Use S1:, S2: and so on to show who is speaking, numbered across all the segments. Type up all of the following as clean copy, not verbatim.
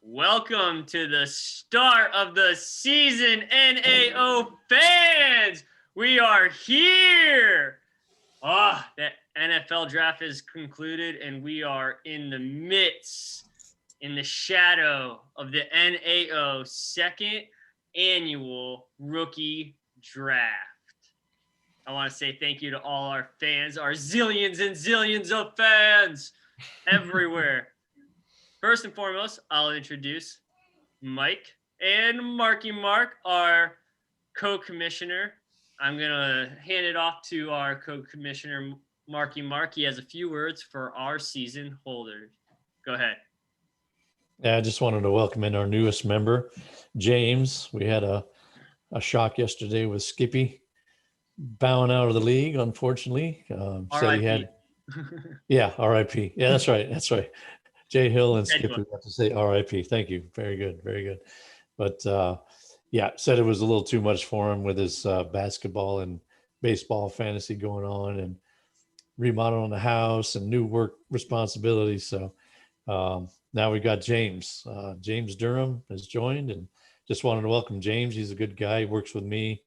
S1: Welcome to the start of the season, NAO fans. We are here. The NFL draft is concluded, and we are in the midst, in the shadow of the NAO second annual rookie draft. I want to say thank you to all our fans, our zillions and zillions of fans everywhere. First and foremost, I'll introduce Mike and Marky Mark, our co-commissioner. I'm going to hand it off to our co-commissioner, Marky Mark. He has a few words for our season holders. Go ahead.
S2: Yeah, I just wanted to welcome in our newest member, James. We had a shock yesterday with Skippy bowing out of the league, unfortunately. Said he had, yeah, RIP. Yeah, that's right. That's right. Jay Hill and Skippy have to say RIP. Thank you. Very good. Very good. But yeah, said it was a little too much for him with his basketball and baseball fantasy going on and remodeling the house and new work responsibilities. So now we got James. James Durham has joined, and just wanted to welcome James. He's a good guy. He works with me.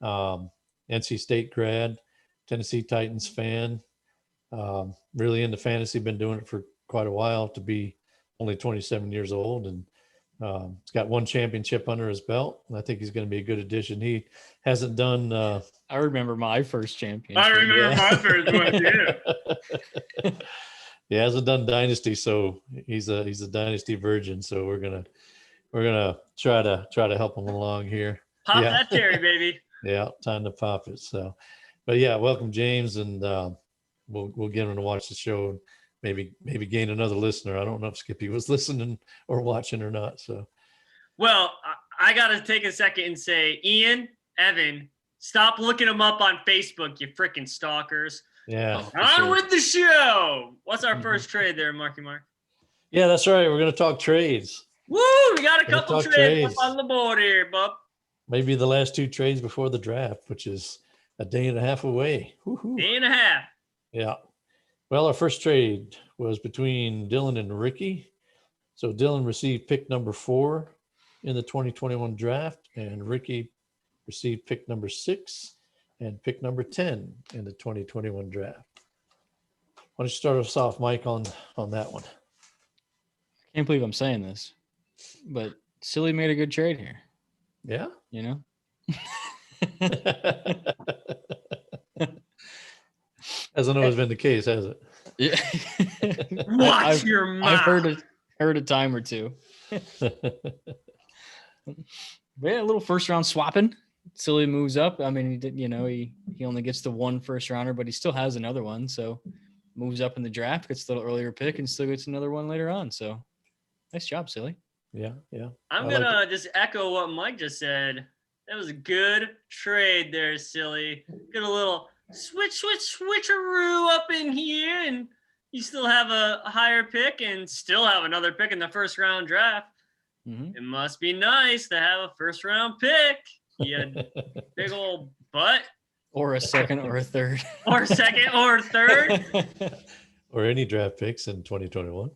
S2: NC State grad, Tennessee Titans fan. Really into fantasy. Been doing it for quite a while to be only 27 years old, and he's got one championship under his belt, and I think he's going to be a good addition. He hasn't done
S3: I remember my first championship.
S1: I remember my first one too.
S2: He hasn't done dynasty, so he's a dynasty virgin, so we're gonna try to help him along here.
S1: Pop that cherry, baby.
S2: Yeah, time to pop it. So, but yeah, welcome James, and we'll get him to watch the show and maybe gain another listener. I don't know if Skippy was listening or watching or not. So,
S1: well, I got to take a second and say, Ian, Evan, stop looking them up on Facebook, you freaking stalkers.
S2: Yeah.
S1: On with the show. What's our first trade there, Marky Mark?
S2: Yeah, that's right. We're going to talk trades.
S1: Woo! We got a couple trades up on the board here, bub.
S2: Maybe the last two trades before the draft, which is a day and a half away. Woo-hoo.
S1: Day and a half.
S2: Yeah. Well, our first trade was between Dylan and Ricky. So Dylan received pick number 4 in the 2021 draft, and Ricky received pick number 6 and pick number 10 in the 2021 draft. Why don't you start us off, Mike, on that one?
S3: I can't believe I'm saying this, but Silly made a good trade here.
S2: Yeah?
S3: You know?
S2: Hasn't always been the case, has it?
S3: Yeah.
S1: Watch your mouth.
S3: I've heard a time or two. Yeah, a little first round swapping. Silly moves up. I mean, he did, he only gets the one first rounder, but he still has another one. So moves up in the draft, gets a little earlier pick, and still gets another one later on. So nice job, Silly.
S2: Yeah.
S1: I'm going to just echo what Mike just said. That was a good trade there, Silly. Get a little switcheroo up in here, and you still have a higher pick and still have another pick in the first round draft. Mm-hmm. It must be nice to have a first round pick. You had big old butt.
S3: Or a second or a third.
S1: Or a second or a third.
S2: Or any draft picks in 2021.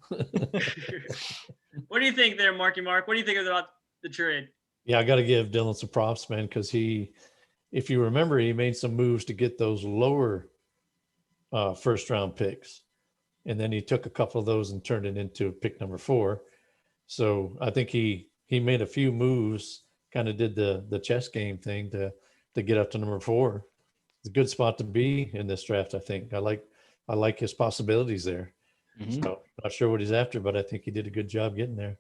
S1: What do you think there, Marky Mark? What do you think about the trade?
S2: Yeah, I got to give Dylan some props, man, because if you remember, he made some moves to get those lower first round picks. And then he took a couple of those and turned it into pick number 4. So I think he made a few moves, kind of did the chess game thing to get up to number 4. It's a good spot to be in this draft, I think. I like his possibilities there. Mm-hmm. So not sure what he's after, but I think he did a good job getting there.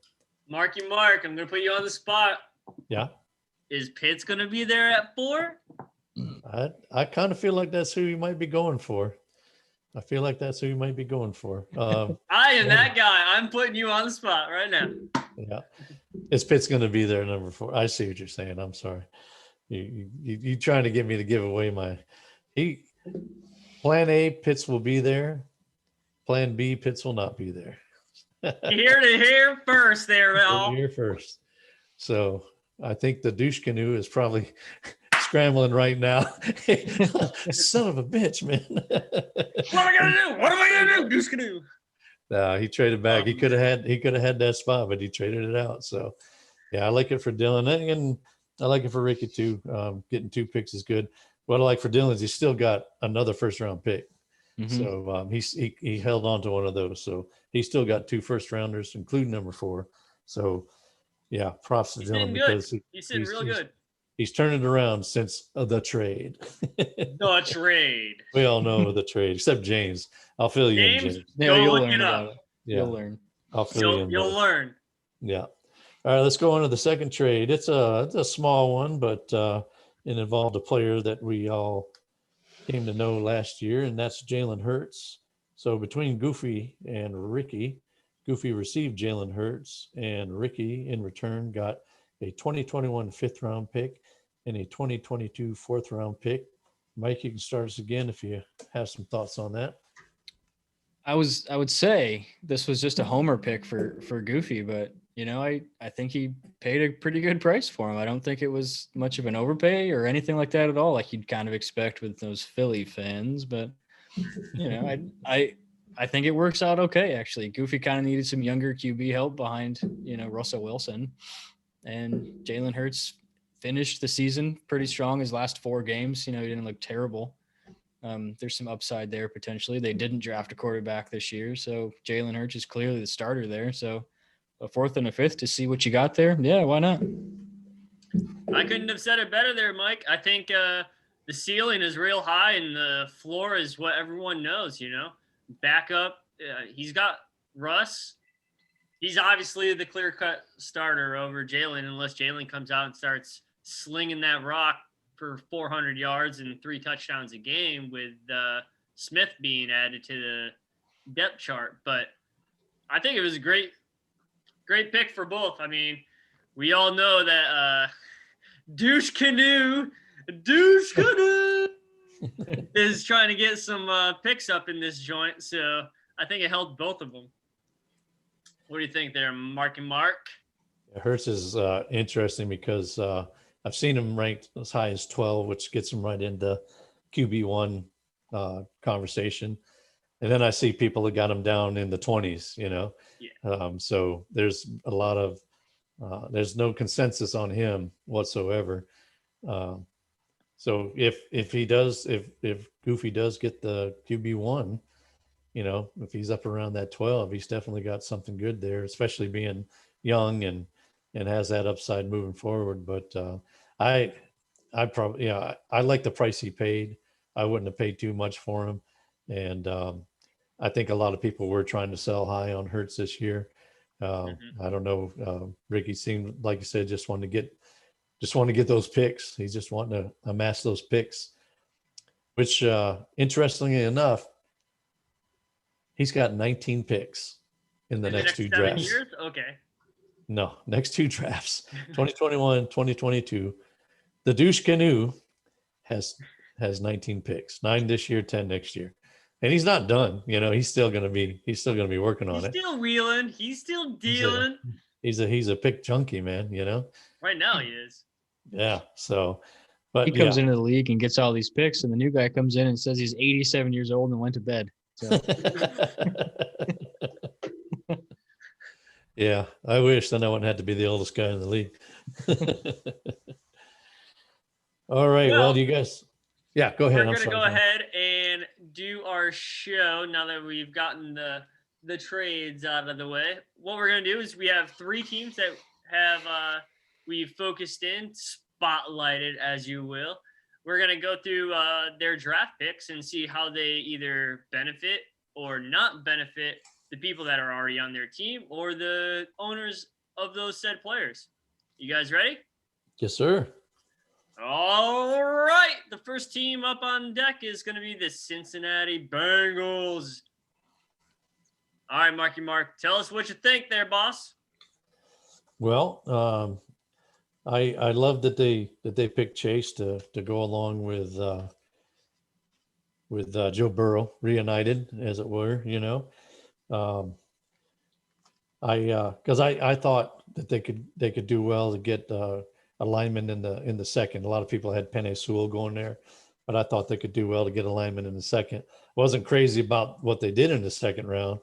S1: Marky Mark, I'm going to put you on the spot.
S2: Yeah.
S1: Is Pitts going to be there at 4?
S2: I kind of feel like that's who he might be going for. I am
S1: that guy. I'm putting you on the spot right now.
S2: Yeah. Is Pitts going to be there number 4? I see what you're saying. I'm sorry. You trying to get me to give away plan A, Pitts will be there. Plan B, Pitts will not be there.
S1: Here to hear first there, Al.
S2: Here first. So I think the douche canoe is probably scrambling right now. Son of a bitch, man.
S1: What am I going to do? Douche canoe.
S2: He traded back.
S1: Oh,
S2: He could have had that spot, but he traded it out. So yeah, I like it for Dylan, and I like it for Ricky too. Getting 2 picks is good. What I like for Dylan is he's still got another first round pick. So he held on to one of those. So he's still got 2 first rounders, including number 4. So yeah, props to
S1: he's
S2: Dylan
S1: sitting good.
S2: because
S1: He's sitting real good.
S2: He's turned it around since the trade.
S1: The trade.
S2: We all know the trade, except James. I'll fill you in, James.
S3: Yeah,
S1: go
S3: you'll
S1: look
S3: learn
S1: it
S3: about
S1: up.
S3: it.
S2: Yeah.
S3: You'll learn.
S2: I'll fill you in.
S1: You'll learn.
S2: Yeah. All right, let's go on to the second trade. It's a small one, but it involved a player that we all came to know last year, and that's Jalen Hurts. So between Goofy and Ricky, Goofy received Jalen Hurts, and Ricky in return got a 2021 fifth round pick and a 2022 fourth round pick. Mike, you can start us again if you have some thoughts on that.
S3: I would say this was just a homer pick for Goofy, but I think he paid a pretty good price for him. I don't think it was much of an overpay or anything like that at all, like you'd kind of expect with those Philly fans. But I think it works out okay, actually. Goofy kind of needed some younger QB help behind Russell Wilson, and Jalen Hurts finished the season pretty strong. His last 4 games, he didn't look terrible. There's some upside there potentially. They didn't draft a quarterback this year, so Jalen Hurts is clearly the starter there. So a 4th and a 5th to see what you got there. Yeah, why not?
S1: I couldn't have said it better there, Mike. I think the ceiling is real high and the floor is what everyone knows, Backup. He's got Russ. He's obviously the clear-cut starter over Jalen unless Jalen comes out and starts slinging that rock for 400 yards and 3 touchdowns a game with Smith being added to the depth chart. But I think it was a great pick for both. I mean, we all know that Douche Canoe is trying to get some picks up in this joint. So I think it helped both of them. What do you think there, Mark and Mark?
S2: Hurts is interesting because I've seen him ranked as high as 12, which gets him right into QB1 conversation. And then I see people that got him down in the 20s,
S1: Yeah.
S2: So there's a lot of, there's no consensus on him whatsoever. So if Goofy does get the QB1, if he's up around that 12, he's definitely got something good there, especially being young and has that upside moving forward. But I probably, I like the price he paid. I wouldn't have paid too much for him. And I think a lot of people were trying to sell high on Hurts this year. I don't know. Ricky seemed, like you said, just wanted to get those picks. He's just wanting to amass those picks, which interestingly enough, he's got 19 picks in the next 2 drafts.
S1: 7 years? Okay.
S2: No, next 2 drafts, 2021, 2022. The Douche Canoe has 19 picks, 9 this year, 10 next year. And he's not done. He's still going to be working on it.
S1: He's still wheeling. He's still dealing.
S2: He's a pick junkie, man,
S1: Right now he is.
S2: Yeah. So, but
S3: he comes into the league and gets all these picks, and the new guy comes in and says he's 87 years old and went to bed. So.
S2: Yeah, I wish. Then I wouldn't have to be the oldest guy in the league. All right. Well, do you guys? Yeah, go ahead.
S1: We're going to go ahead and do our show now that we've gotten the trades out of the way. What we're going to do is we have 3 teams that have we've focused in, spotlighted, as you will. We're going to go through their draft picks and see how they either benefit or not benefit the people that are already on their team or the owners of those said players. You guys ready?
S2: Yes, sir.
S1: All right. The first team up on deck is going to be the Cincinnati Bengals. All right, Marky Mark, tell us what you think there, boss.
S2: Well, I love that they picked Chase to go along with Joe Burrow, reunited, as it were. Because I thought that they could do well to get a lineman in the second. A lot of people had Penei Sewell going there, but I thought they could do well to get a lineman in the second. Wasn't crazy about what they did in the second round,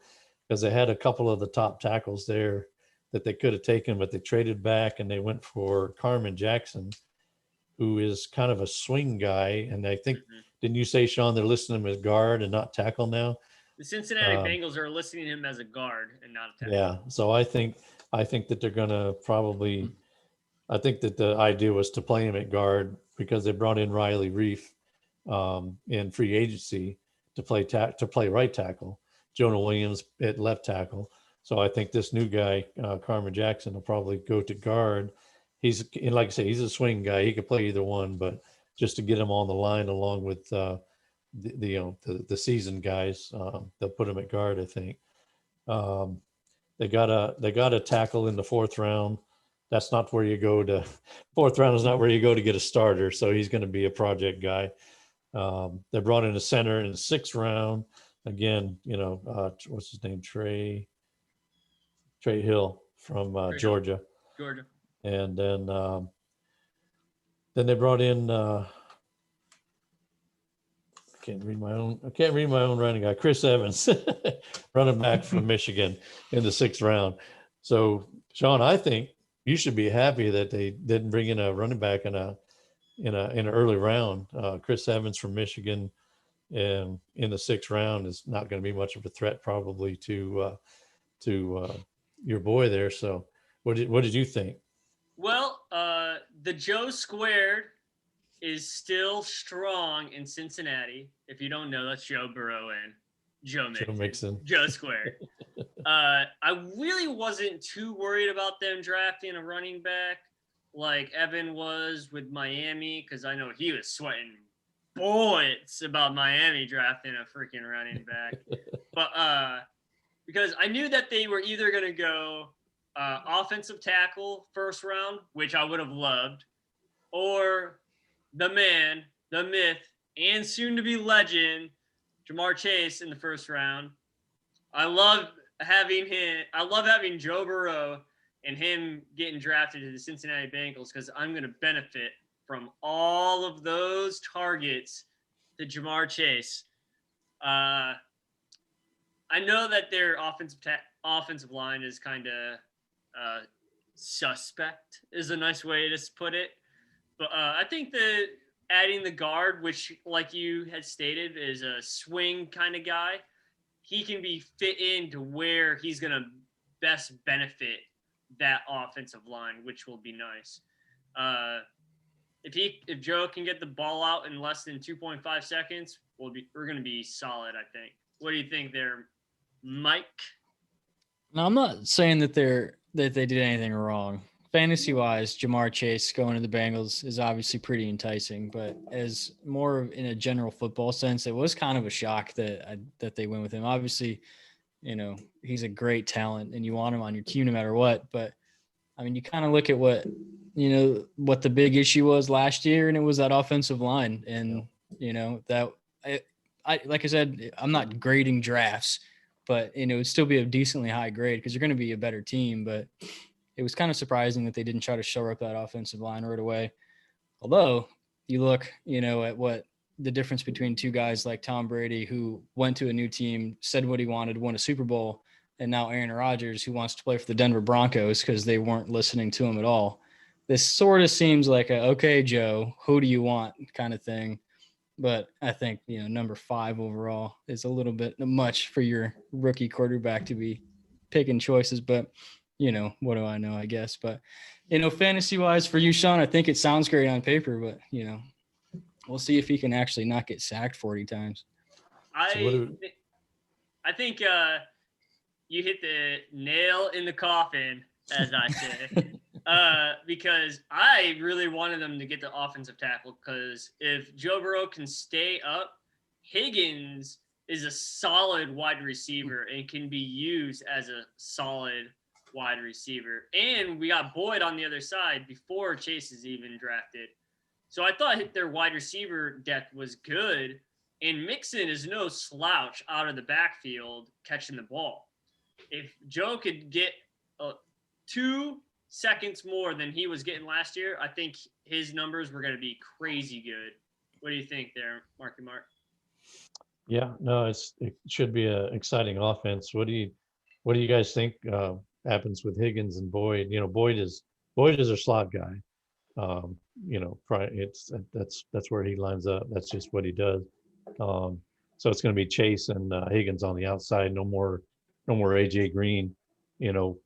S2: because they had a couple of the top tackles there that they could have taken, but they traded back and they went for Carmen Jackson, who is kind of a swing guy. And I think,
S1: Mhm.
S2: didn't you say, Sean, they're listing him as guard and not tackle now?
S1: The Cincinnati Bengals are listing him as a guard and not a tackle.
S2: Yeah. So I think that they're going to probably, I think that the idea was to play him at guard because they brought in Riley Reef in free agency to play right tackle, Jonah Williams at left tackle. So I think this new guy, Carmen Jackson, will probably go to guard. He's, and like I say, he's a swing guy. He could play either one, but just to get him on the line along with the seasoned guys, they'll put him at guard, I think. They got a tackle in the fourth round. That's not where you go to. Fourth round is not where you go to get a starter. So he's going to be a project guy. They brought in a center in the sixth round. Again, what's his name? Trey Hill from Georgia.
S1: Georgia.
S2: And then they brought in I can't read my own running guy, Chris Evans, running back from Michigan in the sixth round. So, Sean, I think you should be happy that they didn't bring in a running back in an early round. Chris Evans from Michigan, and in the sixth round is not going to be much of a threat probably to your boy there. So, what did you think?
S1: Well, the Joe Squared is still strong in Cincinnati. If you don't know, that's Joe Burrow and Joe Mixon. Joe Squared. I really wasn't too worried about them drafting a running back like Evan was with Miami, because I know he was sweating bullets about Miami drafting a freaking running back. But because I knew that they were either going to go offensive tackle first round, which I would have loved, or the man, the myth, and soon-to-be legend, Jamar Chase in the first round. I love having him. I love having Joe Burrow and him getting drafted to the Cincinnati Bengals because I'm going to benefit from all of those targets to Jamar Chase. I know that their offensive line is kind of suspect, is a nice way to put it. But I think that adding the guard, which, like you had stated, is a swing kind of guy, he can be fit into where he's going to best benefit that offensive line, which will be nice. If Joe can get the ball out in less than 2.5 seconds, we're going to be solid, I think. What do you think there, Mike?
S3: No, I'm not saying that they did anything wrong. Fantasy wise, Jamar Chase going to the Bengals is obviously pretty enticing, but as more in a general football sense, it was kind of a shock that they went with him. Obviously, he's a great talent and you want him on your team no matter what. But I mean, you kind of look at what the big issue was last year, and it was that offensive line. And, that I like I said, I'm not grading drafts, but, it would still be a decently high grade because you're going to be a better team. But it was kind of surprising that they didn't try to shore up that offensive line right away. Although you look, at what the difference between two guys like Tom Brady, who went to a new team, said what he wanted, won a Super Bowl, and now Aaron Rodgers, who wants to play for the Denver Broncos because they weren't listening to him at all. This sort of seems like okay, Joe, who do you want kind of thing. But I think, number 5 overall is a little bit much for your rookie quarterback to be picking choices. But, what do I know, I guess. But, fantasy-wise for you, Sean, I think it sounds great on paper, but, we'll see if he can actually not get sacked 40 times.
S1: I think you hit the nail in the coffin, as I say, because I really wanted them to get the offensive tackle because if Joe Burrow can stay up, Higgins is a solid wide receiver and can be used as a solid wide receiver. And we got Boyd on the other side before Chase is even drafted. So I thought their wide receiver depth was good. And Mixon is no slouch out of the backfield catching the ball. If Joe could get 2 seconds more than he was getting last year, I think his numbers were going to be crazy good. What do you think there, Marky Mark?
S2: Yeah, no, it should be an exciting offense. What do What do you guys think happens with Higgins and Boyd? Boyd is a slot guy. That's where he lines up. That's just what he does. So it's going to be Chase and Higgins on the outside. No more AJ Green. So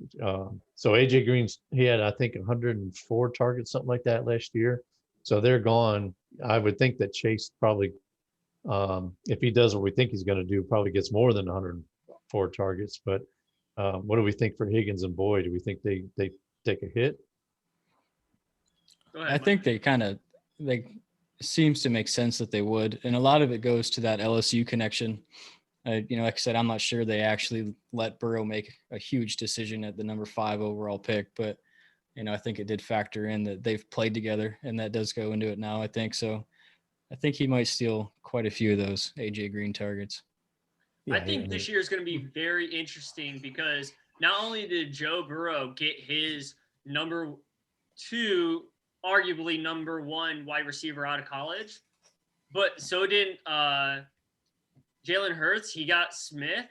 S2: AJ Green's he had I think 104 targets, something like that last year. So they're gone. I would think that Chase probably, if he does what we think he's going to do, probably gets more than 104 targets. But what do we think for Higgins and Boyd? Do we think they take a hit?
S1: Go ahead,
S3: I think they seems to make sense that they would, and a lot of it goes to that LSU connection. Like I said, I'm not sure they actually let Burrow make a huge decision at the number 5 overall pick, but I think it did factor in that they've played together, and that does go into it now. I think so. I think he might steal quite a few of those AJ Green targets.
S1: I think this year is going to be very interesting because not only did Joe Burrow get his number 2, arguably number 1 wide receiver out of college, but so did Jalen Hurts. He got Smith,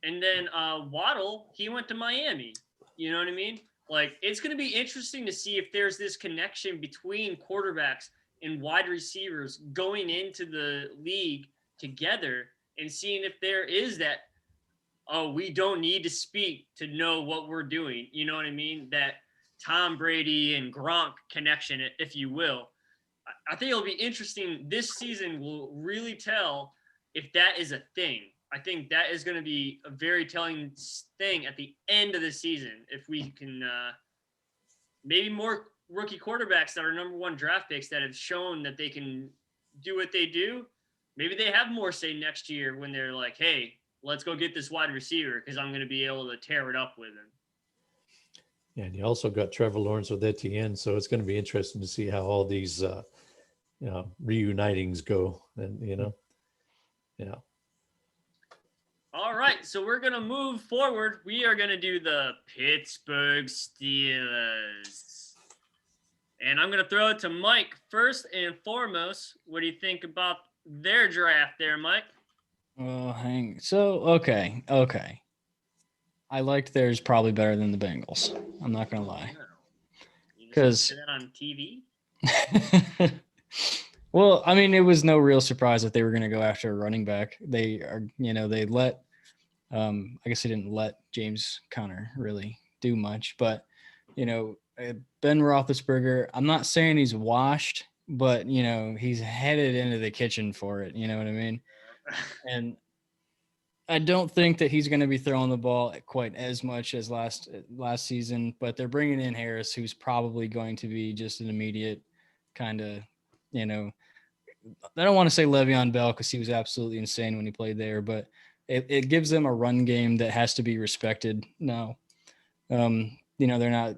S1: and then Waddle, he went to Miami. You know what I mean? Like, it's going to be interesting to see if there's this connection between quarterbacks and wide receivers going into the league together, and seeing if there is that, we don't need to speak to know what we're doing. You know what I mean? That Tom Brady and Gronk connection, if you will. I think it'll be interesting. This season will really tell if that is a thing. I think that is going to be a very telling thing at the end of the season. If we can maybe more rookie quarterbacks that are number 1 draft picks that have shown that they can do what they do, maybe they have more say next year when they're like, hey, let's go get this wide receiver because I'm going to be able to tear it up with him.
S2: Yeah, and you also got Trevor Lawrence with Etienne, so it's going to be interesting to see how all these reunitings go. And yeah.
S1: All right, so we're going to move forward. We are going to do the Pittsburgh Steelers. And I'm going to throw it to Mike first and foremost. What do you think about their draft there, Mike?
S3: Okay. I liked theirs probably better than the Bengals. I'm not going to lie. Because
S1: that on TV?
S3: Well, I mean, it was no real surprise that they were going to go after a running back. They let, I guess they didn't let James Conner really do much, but, Ben Roethlisberger, I'm not saying he's washed, but, he's headed into the kitchen for it. You know what I mean? And I don't think that he's going to be throwing the ball quite as much as last season, but they're bringing in Harris, who's probably going to be just an immediate kind of, I don't want to say Le'Veon Bell because he was absolutely insane when he played there, but it gives them a run game that has to be respected now. They're not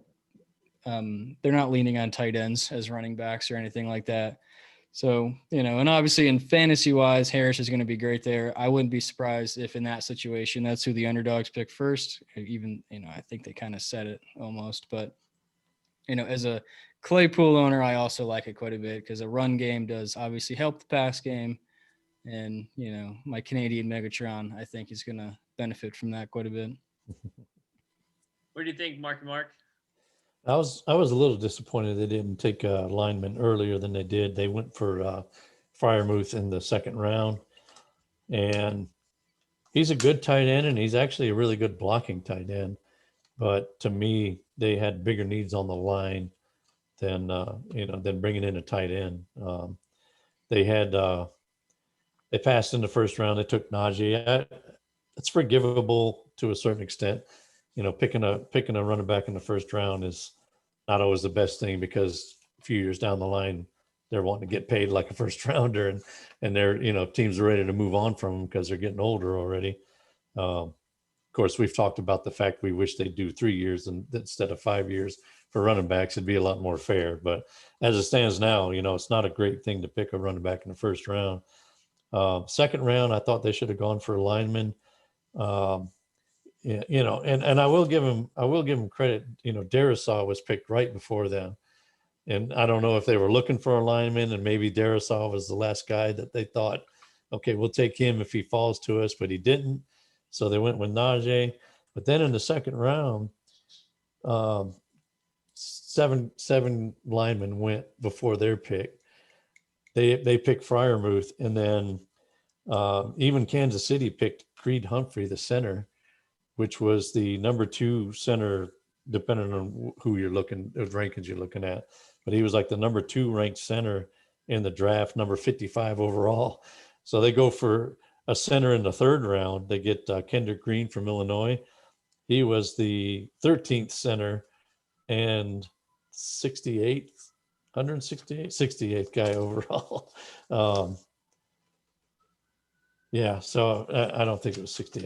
S3: leaning on tight ends as running backs or anything like that. So, and obviously in fantasy wise, Harris is going to be great there. I wouldn't be surprised if in that situation, that's who the underdogs pick first. Even, I think they kind of said it almost, but, as a Claypool owner, I also like it quite a bit because a run game does obviously help the pass game. And, my Canadian Megatron, I think, is going to benefit from that quite a bit.
S1: What do you think, Mark?
S2: I was a little disappointed they didn't take a lineman earlier than they did. They went for Freiermuth in the second round, and he's a good tight end, and he's actually a really good blocking tight end. But to me, they had bigger needs on the line than bringing in a tight end. They passed in the first round. They took Najee. It's forgivable to a certain extent. Picking a running back in the first round is not always the best thing because a few years down the line, they're wanting to get paid like a first rounder, and they're teams are ready to move on from them because they're getting older already. Of course, we've talked about the fact we wish they'd do 3 years instead of 5 years for running backs. It'd be a lot more fair. But as it stands now, it's not a great thing to pick a running back in the first round. Second round, I thought they should have gone for a lineman. And I will give him credit. Darisaw was picked right before them, and I don't know if they were looking for a lineman, and maybe Darisaw was the last guy that they thought, okay, we'll take him if he falls to us, but he didn't. So they went with Najee. But then in the second round, seven linemen went before their pick. They picked Freiermuth, and then even Kansas City picked Creed Humphrey, the center, which was the number 2 center, depending on who you're looking, the rankings you're looking at. But he was like the number 2 ranked center in the draft, number 55 overall. So they go for a center in the third round. They get Kendrick Green from Illinois. He was the 13th center and 68th guy overall. Yeah, so I don't think it was 60.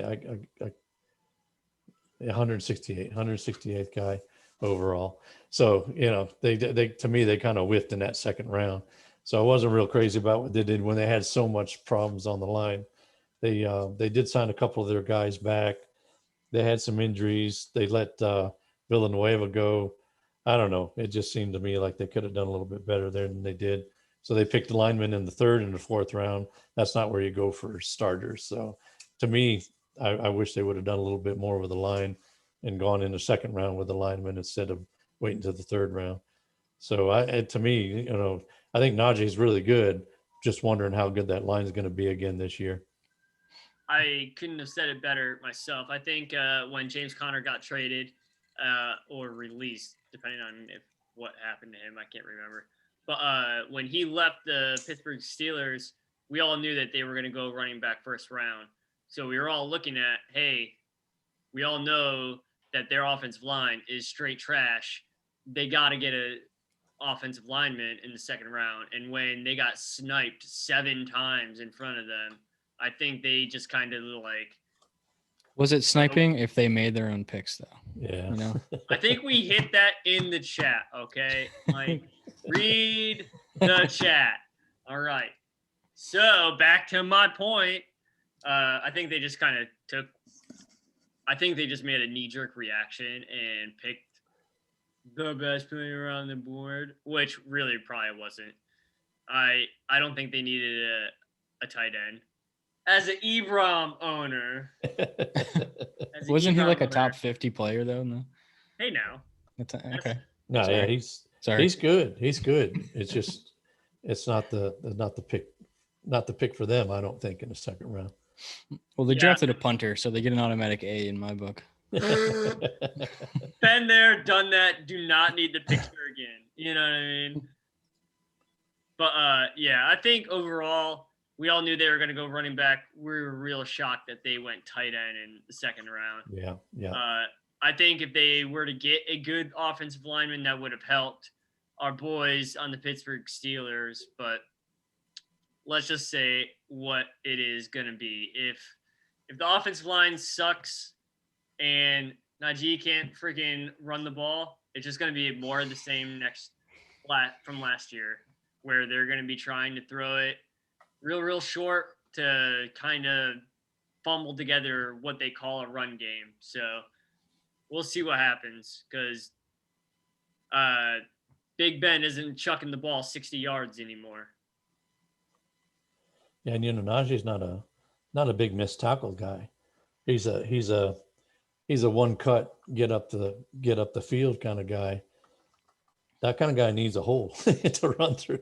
S2: 168th guy overall. So, they to me, they kind of whiffed in that second round. So I wasn't real crazy about what they did when they had so much problems on the line. They did sign a couple of their guys back. They had some injuries. They let Villanueva go. I don't know. It just seemed to me like they could have done a little bit better there than they did. So they picked the linemen in the third and the fourth round. That's not where you go for starters. So to me, I wish they would have done a little bit more with the line and gone in the second round with the linemen instead of waiting to the third round. So to me, I think Najee is really good. Just wondering how good that line is going to be again this year.
S1: I couldn't have said it better myself. I think when James Conner got traded or released, depending on what happened to him, I can't remember. But when he left the Pittsburgh Steelers, we all knew that they were going to go running back first round. So we were all looking at, hey, we all know that their offensive line is straight trash. They got to get a offensive lineman in the second round. And when they got sniped 7 times in front of them, I think they just kind of like.
S3: Was it sniping if they made their own picks, though?
S2: Yeah.
S1: I think we hit that in the chat, okay? Like, read the chat. All right. So, back to my point. I think they just kind of I think they just made a knee-jerk reaction and picked the best player on the board, which really probably wasn't. I don't think they needed a tight end. As an Ebrom owner.
S3: Wasn't he like a top 50 player, though? No.
S1: Hey, now.
S3: Okay.
S2: No,
S3: Sorry.
S2: yeah, he's good. He's good. It's just it's not the pick for them, I don't think, in the second round.
S3: Well, they drafted a punter, so they get an automatic A in my book.
S1: Been there, done that. Do not need the picture again. You know what I mean? But yeah, I think overall we all knew they were going to go running back. We were real shocked that they went tight end in the second round.
S2: Yeah.
S1: I think if they were to get a good offensive lineman, that would have helped our boys on the Pittsburgh Steelers. But let's just say what it is going to be. If the offensive line sucks and Najee can't freaking run the ball, it's just going to be more of the same from last year, where they're going to be trying to throw it real short to kind of fumble together what they call a run game. So we'll see what happens, because Big Ben isn't chucking the ball 60 yards anymore.
S2: Yeah, and Najee's not a big missed tackle guy. He's a one cut, get up the field kind of guy. That kind of guy needs a hole to run through,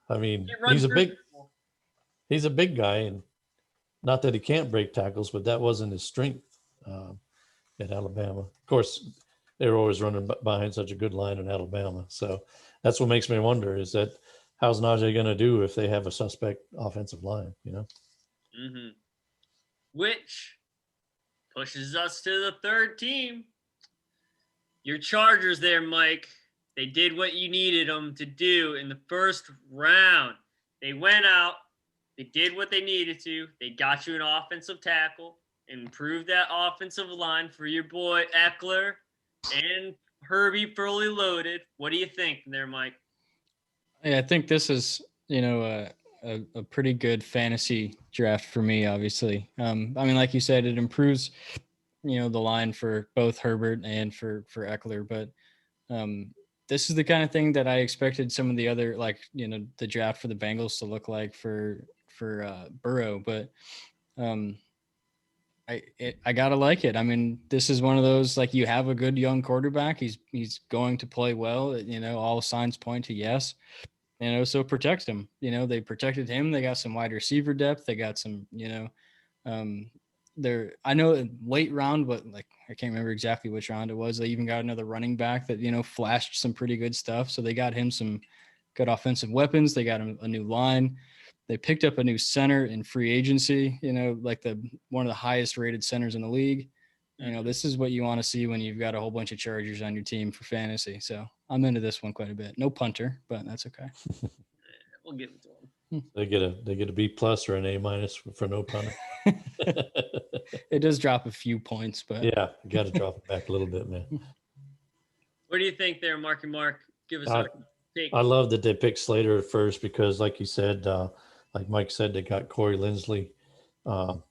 S2: I mean, he's a big guy, and not that he can't break tackles, but that wasn't his strength at Alabama. Of course, they were always running behind such a good line in Alabama. So that's what makes me wonder, is that how's Najee going to do if they have a suspect offensive line,
S1: Mm-hmm. Which pushes us to the third team. Your Chargers there, Mike. They did what you needed them to do in the first round. They went out. They did what they needed to. They got you an offensive tackle, improved that offensive line for your boy Eckler and Herbie fully loaded. What do you think there, Mike?
S3: Yeah, I think this is, a pretty good fantasy draft for me, obviously. I mean, like you said, it improves, the line for both Herbert and for Eckler. But this is the kind of thing that I expected some of the other, the draft for the Bengals to look like for Burrow. But I gotta like it. I mean, this is one of those, like, you have a good young quarterback. He's going to play well. All signs point to yes. So protect him. They protected him. They got some wide receiver depth. They got some. Um, I know late round, but like I can't remember exactly which round it was. They even got another running back that flashed some pretty good stuff. So they got him some good offensive weapons. They got him a new line. They picked up a new center in free agency, like one of the highest rated centers in the league. This is what you want to see when you've got a whole bunch of Chargers on your team for fantasy. So I'm into this one quite a bit. No punter, but that's okay.
S1: We'll give it to them.
S2: They get a B+ or an A- for no punter.
S3: It does drop a few points, but
S2: yeah, you got to drop it back a little bit, man.
S1: What do you think there, Marky Mark? Give us a take.
S2: I love that they picked Slater at first because, like you said, like Mike said, they got Corey Linsley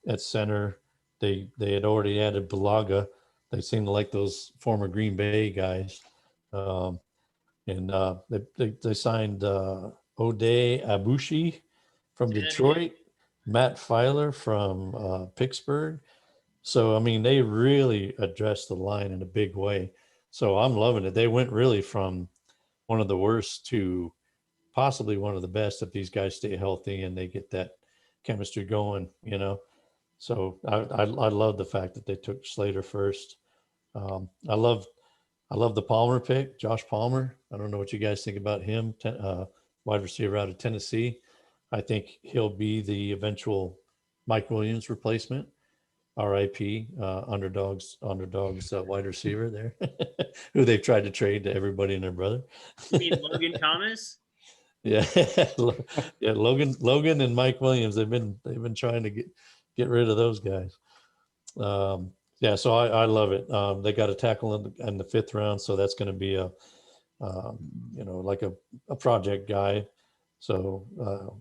S2: at center. They had already added Balaga. They seem to like those former Green Bay guys. And they signed Ode Abushi from Detroit, Matt Filer from Pittsburgh. So, I mean, they really addressed the line in a big way. So I'm loving it. They went really from one of the worst to possibly one of the best if these guys stay healthy and they get that chemistry going, So I love the fact that they took Slater first. I love the Palmer pick, Josh Palmer. I don't know what you guys think about him, wide receiver out of Tennessee. I think he'll be the eventual Mike Williams replacement. RIP, underdogs wide receiver there, who they've tried to trade to everybody and their brother.
S1: You mean Logan Thomas?
S2: Yeah, yeah. Logan and Mike Williams. They've been trying to get rid of those guys. Yeah, so I love it. They got a tackle in the 5th round, so that's going to be like a project guy. So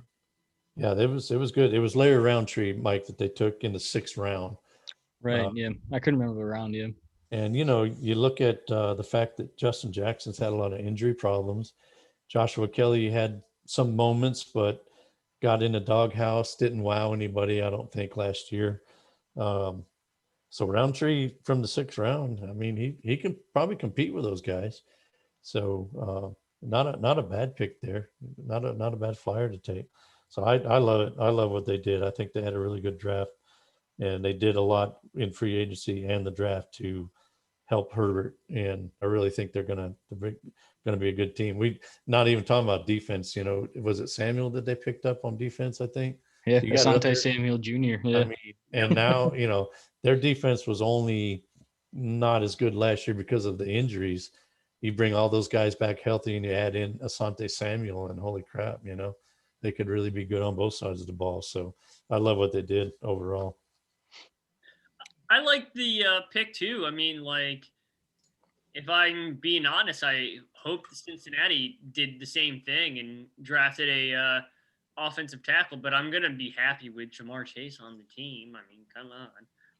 S2: yeah, it was good. It was Larry Roundtree, Mike, that they took in the 6th round.
S3: Right. Yeah, I couldn't remember the round. Yeah.
S2: And you look at the fact that Justin Jackson's had a lot of injury problems. Joshua Kelly had some moments, but got in a doghouse, didn't wow anybody, I don't think, last year. So Roundtree from the 6th round, I mean, he can probably compete with those guys. So not a bad pick there, not a bad flyer to take. So I love it. I love what they did. I think they had a really good draft, and they did a lot in free agency and the draft to help Herbert. And I really think they're gonna be a good team. We not even talking about defense. Was it Samuel that they picked up on defense? I think.
S3: Yeah, Asante Samuel Jr. Yeah.
S2: I mean, and now their defense was only not as good last year because of the injuries. You bring all those guys back healthy, and you add in Asante Samuel, and holy crap, they could really be good on both sides of the ball. So I love what they did overall.
S1: I like the pick too. I mean, like, if I'm being honest, I hope Cincinnati did the same thing and drafted a offensive tackle, but I'm gonna be happy with Jamar Chase on the team. I mean, come on.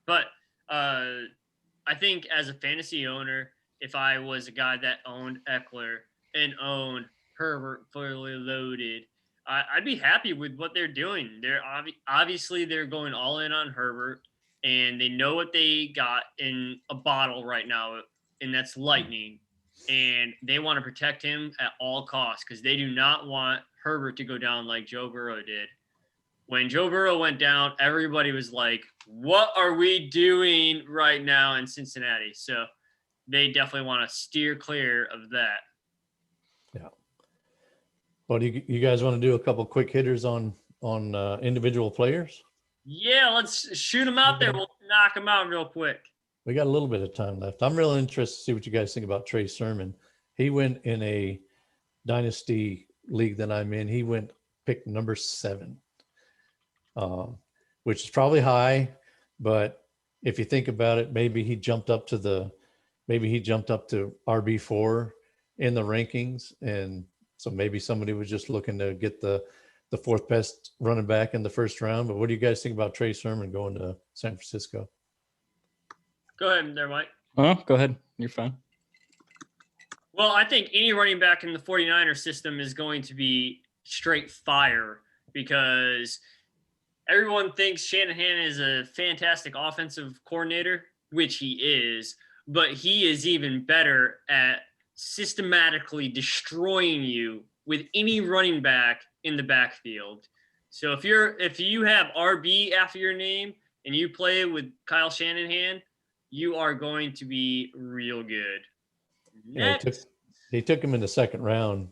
S1: But I think as a fantasy owner, if I was a guy that owned Eckler and owned Herbert fully loaded, I'd be happy with what they're doing. They're obviously they're going all in on Herbert, and they know what they got in a bottle right now, and that's lightning. And they want to protect him at all costs because they do not want Herbert to go down like Joe Burrow did. When Joe Burrow went down, everybody was like, what are we doing right now in Cincinnati? So they definitely want to steer clear of that.
S2: Yeah. Well, do you guys want to do a couple quick hitters on individual players?
S1: Yeah, let's shoot them out there. We'll knock them out real quick.
S2: We got a little bit of time left. I'm really interested to see what you guys think about Trey Sermon. He went in a dynasty league that I'm in. He went pick number 7, which is probably high, but if you think about it, maybe he jumped up to RB4 in the rankings, and so maybe somebody was just looking to get the 4th best running back in the 1st round. But what do you guys think about Trey Sermon going to San Francisco?
S1: Go ahead there, Mike.
S3: Go ahead. You're fine.
S1: Well, I think any running back in the 49er system is going to be straight fire because everyone thinks Shanahan is a fantastic offensive coordinator, which he is, but he is even better at systematically destroying you with any running back in the backfield. So if you have RB after your name and you play with Kyle Shanahan, you are going to be real good.
S2: He took him in the second round,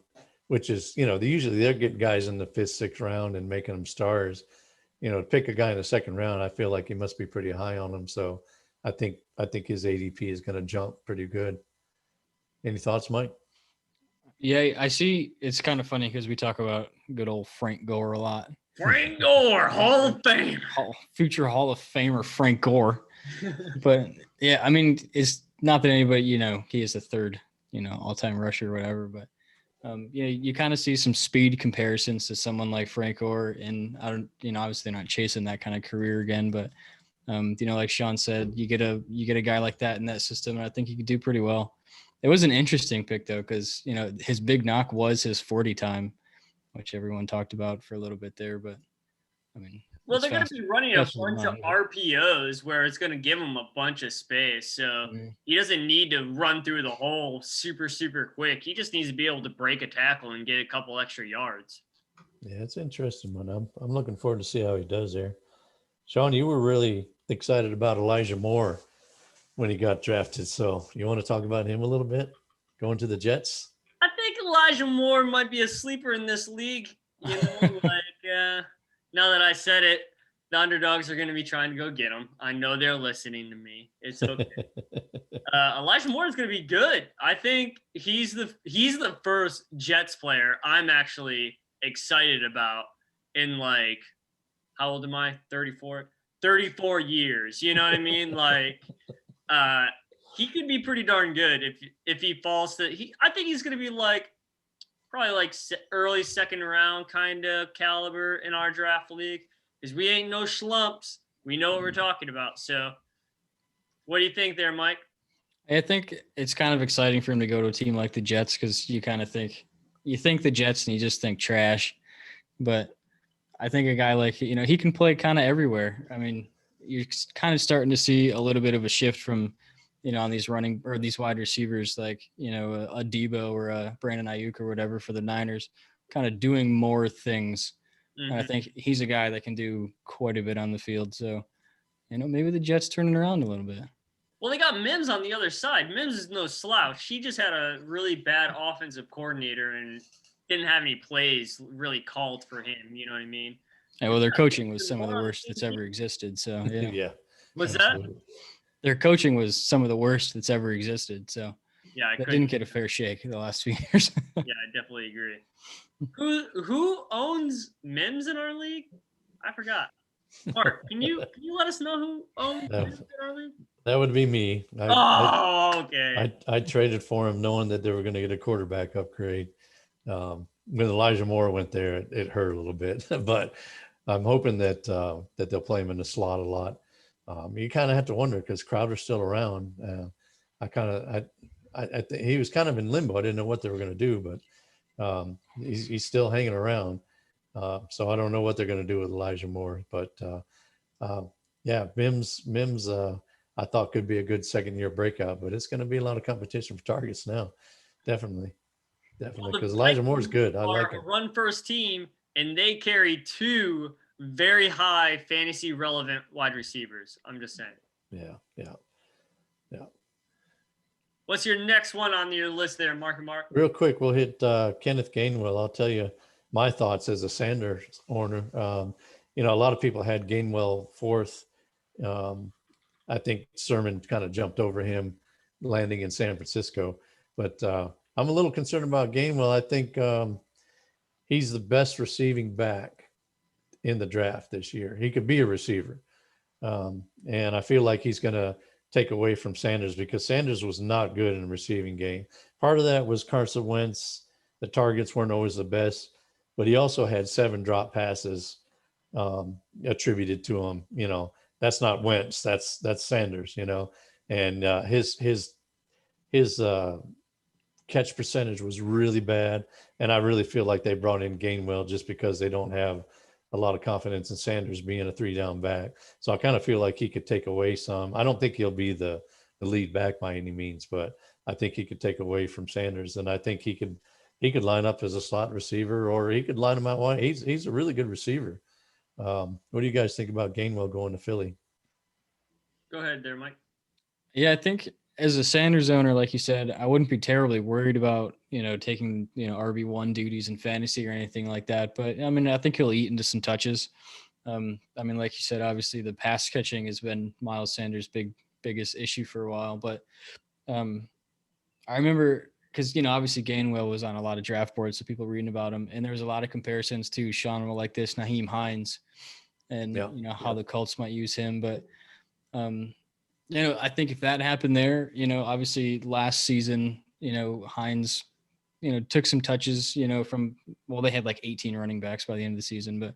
S2: which is, usually they're getting guys in the 5th, 6th round and making them stars. To pick a guy in the second round, I feel like he must be pretty high on him. So I think his ADP is going to jump pretty good. Any thoughts, Mike?
S3: Yeah, I see. It's kind of funny because we talk about good old Frank Gore a lot.
S1: Frank Gore, Hall of Fame.
S3: Future Hall of Famer Frank Gore. But yeah, I mean, it's not that anybody, he is the third, all-time rusher or whatever, but you kind of see some speed comparisons to someone like Frank Gore, and I don't, obviously not chasing that kind of career again, but like Sean said, you get a guy like that in that system, and I think he could do pretty well. It was an interesting pick though, because his big knock was his 40 time, which everyone talked about for a little bit there, but I mean,
S1: well, they're going to be running a bunch of RPOs where it's going to give him a bunch of space. So he doesn't need to run through the hole super, super quick. He just needs to be able to break a tackle and get a couple extra yards.
S2: Yeah, it's interesting, man. I'm looking forward to see how he does there. Sean, you were really excited about Elijah Moore when he got drafted. So you want to talk about him a little bit? Going to the Jets?
S1: I think Elijah Moore might be a sleeper in this league. Now that I said it, the underdogs are going to be trying to go get him. I know they're listening to me. It's okay. Elijah Moore is going to be good. I think he's the first Jets player I'm actually excited about in how old am I? 34? 34 years. You know what I mean? He could be pretty darn good if he falls to. I think he's going to be probably early second round kind of caliber in our draft league, because we ain't no schlumps. We know what we're talking about. So what do you think there, Mike?
S3: I think it's kind of exciting for him to go to a team like the Jets, because you kind of think the Jets and you just think trash. But I think a guy like, he can play kind of everywhere. I mean, you're kind of starting to see a little bit of a shift from, on these running or these wide receivers, a Debo or a Brandon Ayuk or whatever for the Niners, kind of doing more things. Mm-hmm. And I think he's a guy that can do quite a bit on the field. So, maybe the Jets turning around a little bit.
S1: Well, they got Mims on the other side. Mims is no slouch. He just had a really bad offensive coordinator and didn't have any plays really called for him. You know what I mean?
S3: Yeah, well, their coaching was some of the worst that's ever existed. So, yeah.
S2: Yeah.
S1: What's that?
S3: Their coaching was some of the worst that's ever existed. So,
S1: yeah,
S3: that didn't get a fair shake the last few years.
S1: Yeah, I definitely agree. Who owns Mims in our league? I forgot. Mark, can you let us know who owns Mims in our league?
S2: That would be me.
S1: Okay.
S2: I traded for him knowing that they were going to get a quarterback upgrade. When Elijah Moore went there, it hurt a little bit, but I'm hoping that they'll play him in the slot a lot. You kind of have to wonder because Crowder's still around. I think he was kind of in limbo. I didn't know what they were going to do, but he's still hanging around. So I don't know what they're going to do with Elijah Moore, but yeah, Mims I thought could be a good second-year breakout, but it's going to be a lot of competition for targets now. Definitely, because Elijah Moore is good. I like him.
S1: Run first team, and they carry two very high fantasy relevant wide receivers. I'm just saying.
S2: Yeah.
S1: What's your next one on your list there, Mark?
S2: Real quick, we'll hit Kenneth Gainwell. I'll tell you my thoughts as a Sanders owner. A lot of people had Gainwell fourth. I think Sermon kind of jumped over him landing in San Francisco, but I'm a little concerned about Gainwell. I think he's the best receiving back in the draft this year. He could be a receiver. And I feel like he's going to take away from Sanders because Sanders was not good in the receiving game. Part of that was Carson Wentz. The targets weren't always the best, but he also had 7 drop passes attributed to him. That's not Wentz. That's Sanders, and his catch percentage was really bad. And I really feel like they brought in Gainwell just because they don't have a lot of confidence in Sanders being a 3-down back. So I kind of feel like he could take away some. I don't think he'll be the lead back by any means, but I think he could take away from Sanders, and I think he could line up as a slot receiver, or he could line him out wide. He's a really good receiver. What do you guys think about Gainwell going to Philly?
S1: Go ahead there, Mike.
S3: Yeah, I think as a Sanders owner, like you said, I wouldn't be terribly worried about, taking, RB1 duties in fantasy or anything like that. But I mean, I think he'll eat into some touches. I mean, like you said, obviously the pass catching has been Miles Sanders' biggest issue for a while. But I remember because, obviously Gainwell was on a lot of draft boards, so people reading about him. And there was a lot of comparisons to Sean will like this, Naheem Hines, and, how the Colts might use him. But, I think if that happened there, obviously last season, Hines, took some touches, they had like 18 running backs by the end of the season, but,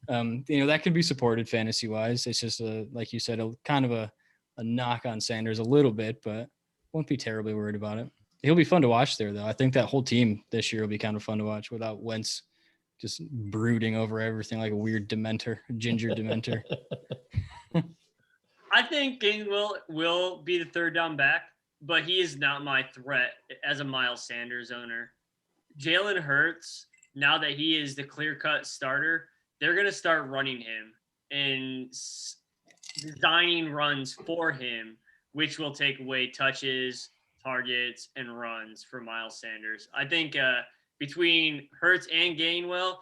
S3: that can be supported fantasy wise. It's just like you said, a kind of a knock on Sanders a little bit, but won't be terribly worried about it. He'll be fun to watch there though. I think that whole team this year will be kind of fun to watch without Wentz just brooding over everything like a weird dementor, ginger dementor.
S1: I think Gainwell will be the 3rd-down back, but he is not my threat as a Miles Sanders owner. Jalen Hurts, now that he is the clear-cut starter, they're going to start running him and designing runs for him, which will take away touches, targets, and runs for Miles Sanders. I think between Hurts and Gainwell,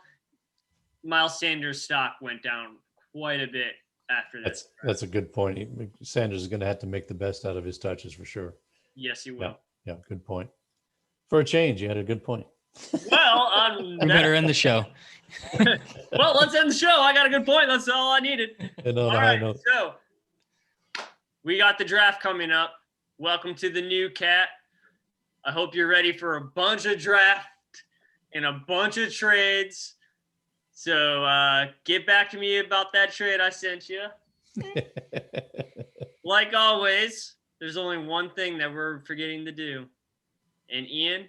S1: Miles Sanders' stock went down quite a bit after this.
S2: That's a good point. Sanders is going to have to make the best out of his touches for sure.
S1: Yes, he will.
S2: Yeah, good point. For a change, you had a good point.
S1: Well,
S3: we better end the show.
S1: Well, let's end the show. I got a good point. That's all I needed.
S2: All right,
S1: so we got the draft coming up. Welcome to the new cat. I hope you're ready for a bunch of draft and a bunch of trades. So get back to me about that trade I sent you. Like always, there's only one thing that we're forgetting to do. And Ian,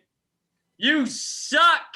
S1: you suck!